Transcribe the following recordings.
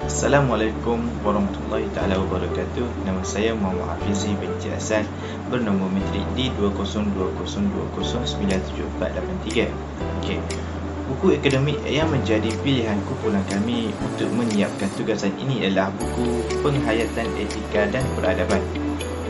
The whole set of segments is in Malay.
Assalamualaikum warahmatullahi taala wabarakatuh. Nama saya Muhammad Hafizi binti Hasan bernombor matrik D202020974883. Okey. Buku akademik yang menjadi pilihan kumpulan kami untuk menyiapkan tugasan ini adalah buku Penghayatan Etika dan Peradaban.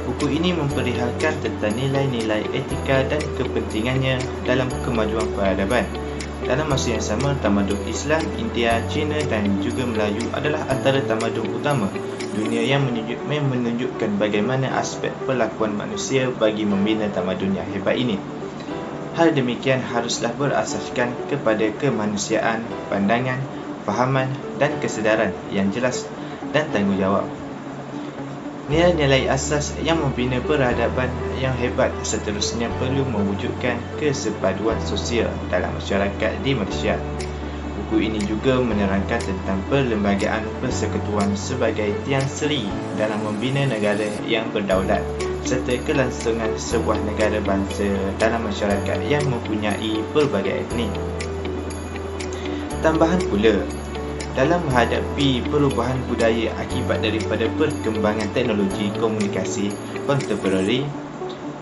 Buku ini memperihalkan tentang nilai-nilai etika dan kepentingannya dalam kemajuan peradaban. Dalam masa yang sama, tamadun Islam, India, China dan juga Melayu adalah antara tamadun utama dunia yang menunjukkan bagaimana aspek perlakuan manusia bagi membina tamadun yang hebat ini. Hal demikian haruslah berasaskan kepada kemanusiaan, pandangan, fahaman dan kesedaran yang jelas dan tanggungjawab. Nilai-nilai asas yang membina peradaban yang hebat seterusnya perlu mewujudkan kesepaduan sosial dalam masyarakat di Malaysia. Buku ini juga menerangkan tentang perlembagaan persekutuan sebagai tiang seri dalam membina negara yang berdaulat serta kelangsungan sebuah negara bangsa dalam masyarakat yang mempunyai pelbagai etnik. Tambahan pula, dalam menghadapi perubahan budaya akibat daripada perkembangan teknologi komunikasi kontemporari,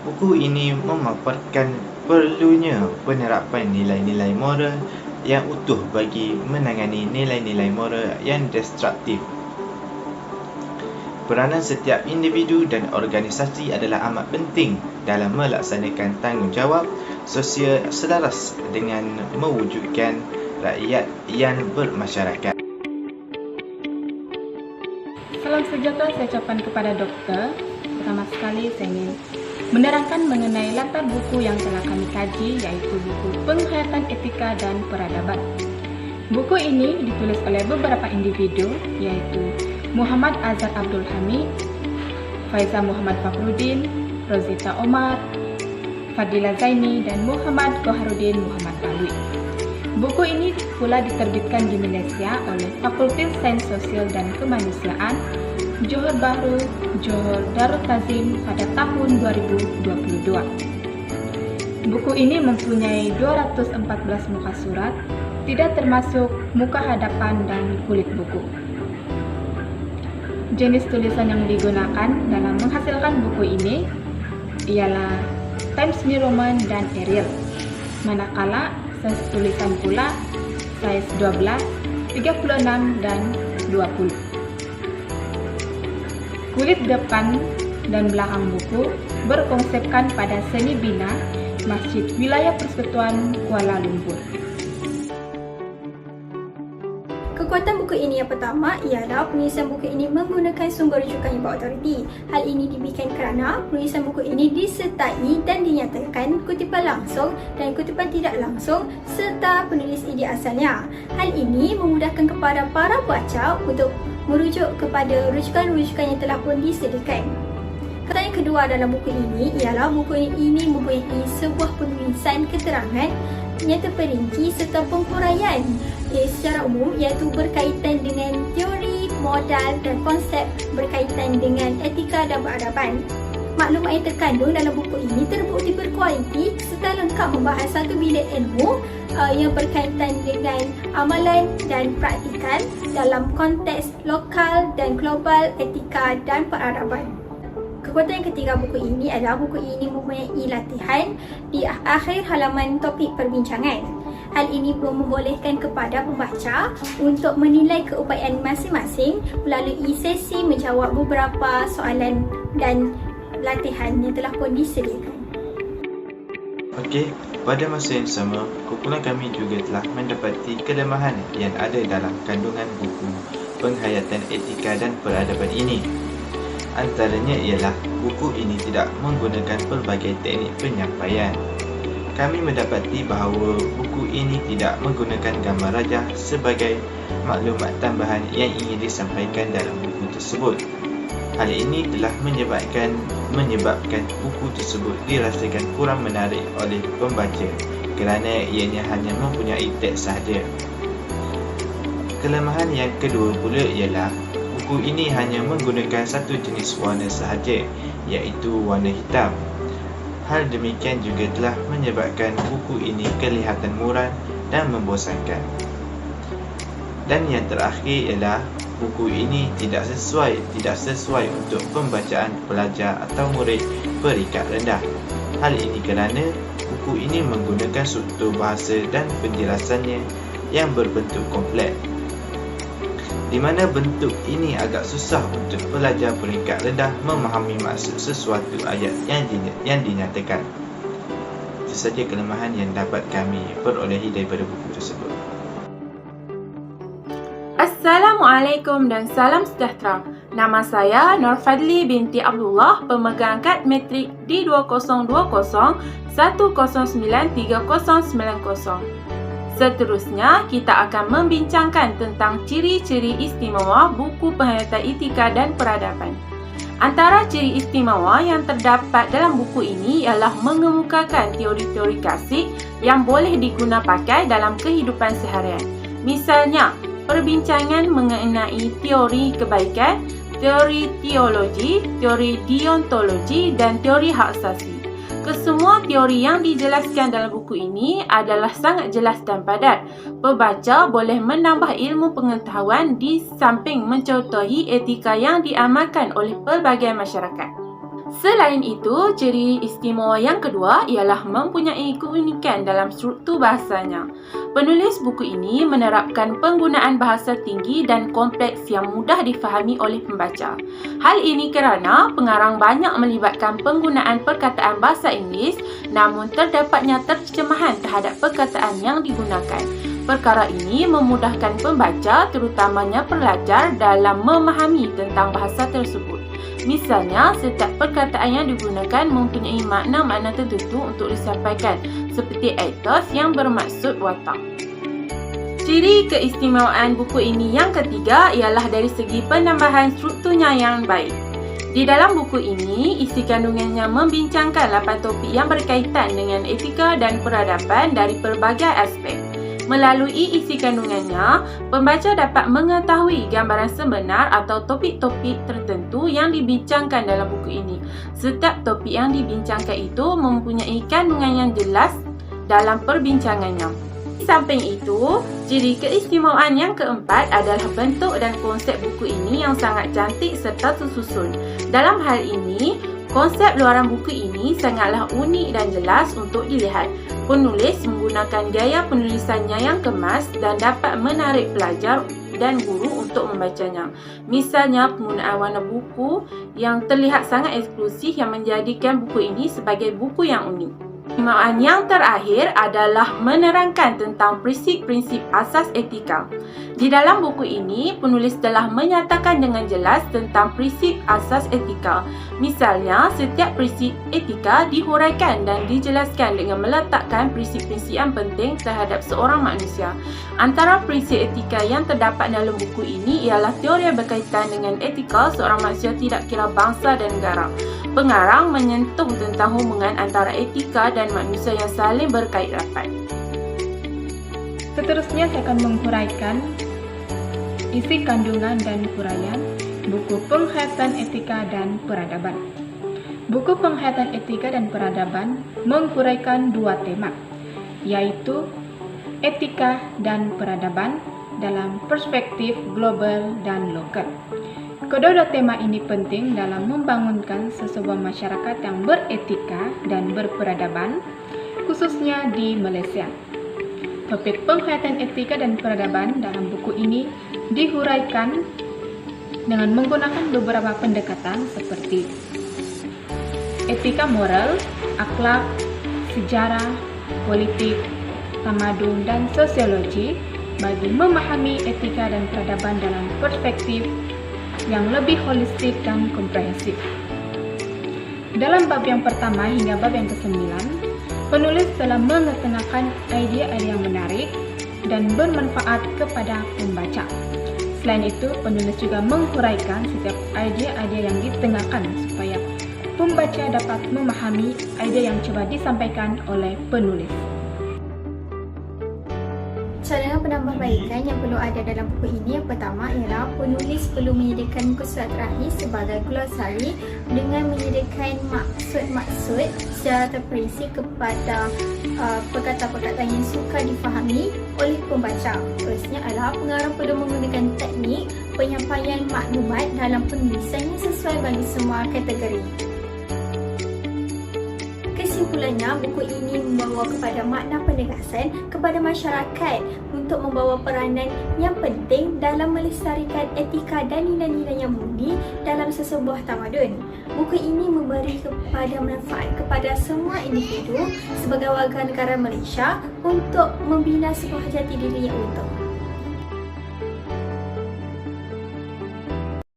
buku ini memaparkan perlunya penerapan nilai-nilai moral yang utuh bagi menangani nilai-nilai moral yang destruktif. Peranan setiap individu dan organisasi adalah amat penting dalam melaksanakan tanggungjawab sosial selaras dengan mewujudkan rakyat yang bermasyarakat. Salam sejahtera saya ucapkan kepada doktor. Pertama sekali saya ingin menerangkan mengenai latar buku yang telah kami kaji, iaitu buku Penghayatan Etika dan Peradaban. Buku ini ditulis oleh beberapa individu, iaitu Muhammad Azhar Abdul Hamid, Faizah Muhammad Fakhruddin, Rozita Omar, Fadila Zaini dan Muhammad Goharuddin Muhammad Alwi. Buku ini pula diterbitkan di Malaysia oleh Fakulti Sains Sosial dan Kemanusiaan Johor Bahru, Johor Darul Tazim pada tahun 2022. Buku ini mempunyai 214 muka surat, tidak termasuk muka hadapan dan kulit buku. Jenis tulisan yang digunakan dalam menghasilkan buku ini ialah Times New Roman dan Arial, manakala size tulisan pula size 12, 36 dan 20. Kulit depan dan belakang buku berkonsepkan pada seni bina Masjid Wilayah Persekutuan Kuala Lumpur. Kekuatan buku ini yang pertama ialah penulisan buku ini menggunakan sumber rujukan yang berautoriti. Hal ini dibikin kerana penulisan buku ini disertai dan dinyatakan kutipan langsung dan kutipan tidak langsung serta penulis ide asalnya. Hal ini memudahkan kepada para pembaca untuk merujuk kepada rujukan-rujukan yang telah pun disediakan. Kata yang kedua dalam buku ini ialah buku ini mempunyai sebuah penulisan keterangan yang terperinci serta penguraian secara umum, iaitu berkaitan dengan teori, modal dan konsep berkaitan dengan etika dan peradaban. Maklumat yang terkandung dalam buku ini terbukti berkualiti serta lengkap membahas satu bilik ilmu yang berkaitan dengan amalan dan praktikan dalam konteks lokal dan global etika dan peradaban. Kekuatan yang ketiga buku ini adalah buku ini mempunyai latihan di akhir halaman topik perbincangan. Hal ini membolehkan kepada pembaca untuk menilai keupayaan masing-masing melalui sesi menjawab beberapa soalan dan latihan yang telah pun disediakan. Okey, pada masa yang sama, kumpulan kami juga telah mendapati kelemahan yang ada dalam kandungan buku Penghayatan Etika dan Peradaban ini. Antaranya ialah buku ini tidak menggunakan pelbagai teknik penyampaian. Kami mendapati bahawa buku ini tidak menggunakan gambar rajah sebagai maklumat tambahan yang ingin disampaikan dalam buku tersebut. Hal ini telah menyebabkan buku tersebut dirasakan kurang menarik oleh pembaca kerana ianya hanya mempunyai teks sahaja. Kelemahan yang kedua pula ialah buku ini hanya menggunakan satu jenis warna sahaja, iaitu warna hitam. Hal demikian juga telah menyebabkan buku ini kelihatan muram dan membosankan. Dan yang terakhir ialah buku ini tidak sesuai untuk pembacaan pelajar atau murid peringkat rendah. Hal ini kerana buku ini menggunakan struktur bahasa dan penjelasannya yang berbentuk kompleks, di mana bentuk ini agak susah untuk pelajar peringkat rendah memahami maksud sesuatu ayat yang dinyatakan. Itu saja kelemahan yang dapat kami perolehi daripada buku tersebut. Assalamualaikum dan salam sejahtera. Nama saya Nur Fadli binti Abdullah, pemegang kad matrik D2021093090. Seterusnya, kita akan membincangkan tentang ciri-ciri istimewa buku penghayatan etika dan peradaban. Antara ciri istimewa yang terdapat dalam buku ini ialah mengemukakan teori-teori klasik yang boleh diguna pakai dalam kehidupan seharian. Misalnya, perbincangan mengenai teori kebaikan, teori teologi, teori deontologi dan teori hak asasi. Kesemua teori yang dijelaskan dalam buku ini adalah sangat jelas dan padat. Pembaca boleh menambah ilmu pengetahuan di samping mencontohi etika yang diamalkan oleh pelbagai masyarakat. Selain itu, ciri istimewa yang kedua ialah mempunyai keunikan dalam struktur bahasanya. Penulis buku ini menerapkan penggunaan bahasa tinggi dan kompleks yang mudah difahami oleh pembaca. Hal ini kerana pengarang banyak melibatkan penggunaan perkataan bahasa Inggeris, namun terdapatnya terjemahan terhadap perkataan yang digunakan. Perkara ini memudahkan pembaca, terutamanya pelajar, dalam memahami tentang bahasa tersebut. Misalnya, setiap perkataan yang digunakan mempunyai makna-makna tertentu untuk disampaikan, seperti ethos yang bermaksud watak. Ciri keistimewaan buku ini yang ketiga ialah dari segi penambahan strukturnya yang baik. Di dalam buku ini, isi kandungannya membincangkan 8 topik yang berkaitan dengan etika dan peradaban dari pelbagai aspek. Melalui isi kandungannya, pembaca dapat mengetahui gambaran sebenar atau topik-topik tertentu yang dibincangkan dalam buku ini. Setiap topik yang dibincangkan itu mempunyai kandungan yang jelas dalam perbincangannya. Di samping itu, ciri keistimewaan yang keempat adalah bentuk dan konsep buku ini yang sangat cantik serta tersusun. Dalam hal ini, konsep luaran buku ini sangatlah unik dan jelas untuk dilihat. Penulis menggunakan gaya penulisannya yang kemas dan dapat menarik pelajar dan guru untuk membacanya. Misalnya, penggunaan warna buku yang terlihat sangat eksklusif yang menjadikan buku ini sebagai buku yang unik. Istimewa yang terakhir adalah menerangkan tentang prinsip-prinsip asas etika. Di dalam buku ini, penulis telah menyatakan dengan jelas tentang prinsip asas etika. Misalnya, setiap prinsip etika dihuraikan dan dijelaskan dengan meletakkan prinsip-prinsip yang penting terhadap seorang manusia. Antara prinsip etika yang terdapat dalam buku ini ialah teori yang berkaitan dengan etika seorang manusia tidak kira bangsa dan negara. Pengarang menyentuh tentang hubungan antara etika dan manusia yang saling berkait rapat. Seterusnya saya akan menghuraikan isi kandungan dan huraian buku Penghayatan Etika dan Peradaban. Buku Penghayatan Etika dan Peradaban menghuraikan 2 tema, yaitu etika dan peradaban dalam perspektif global dan lokal. Kedua-dua tema ini penting dalam membangunkan sesebuah masyarakat yang beretika dan berperadaban, khususnya di Malaysia. Topik penghayatan etika dan peradaban dalam buku ini dihuraikan dengan menggunakan beberapa pendekatan seperti etika moral, akhlak, sejarah, politik, tamadun, dan sosiologi bagi memahami etika dan peradaban dalam perspektif yang lebih holistik dan komprehensif. Dalam bab yang pertama hingga bab yang ke-9, penulis telah mengetengahkan idea-idea yang menarik dan bermanfaat kepada pembaca. Selain itu, penulis juga menghuraikan setiap idea-idea yang ditengahkan supaya pembaca dapat memahami idea yang coba disampaikan oleh penulis. Cadangan penambahbaikan yang perlu ada dalam buku ini yang pertama ialah penulis perlu menyediakan muka surat terakhir sebagai glosari dengan menyediakan maksud-maksud secara terperinci kepada perkataan-perkataan yang sukar difahami oleh pembaca. Seterusnya adalah pengarang perlu menggunakan teknik penyampaian maklumat dalam penulisan yang sesuai bagi semua kategori. Kesimpulannya, buku ini membawa kepada makna penegasan kepada masyarakat untuk membawa peranan yang penting dalam melestarikan etika dan nilai-nilai yang murni dalam sesebuah tamadun. Buku ini memberi kepada manfaat kepada semua individu sebagai warga negara Malaysia untuk membina sebuah jati diri yang utuh.